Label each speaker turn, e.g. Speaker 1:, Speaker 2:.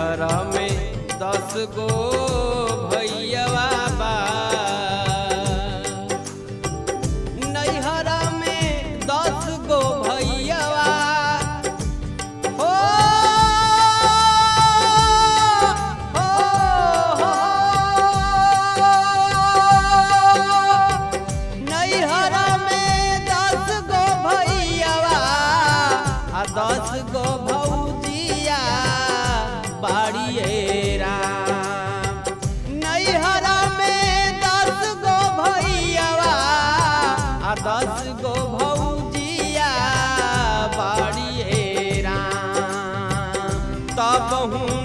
Speaker 1: नैहर में 10 गो भैयावा बा। नैहर में 10 गो भैयावा हो, नैहर में 10 गो भैयावा आ 10 गो भौजिया बाड़िए राम। नैहर में 10 गो भैयावा आ 10 गो भौजिया बाड़िए राम। तब हूँ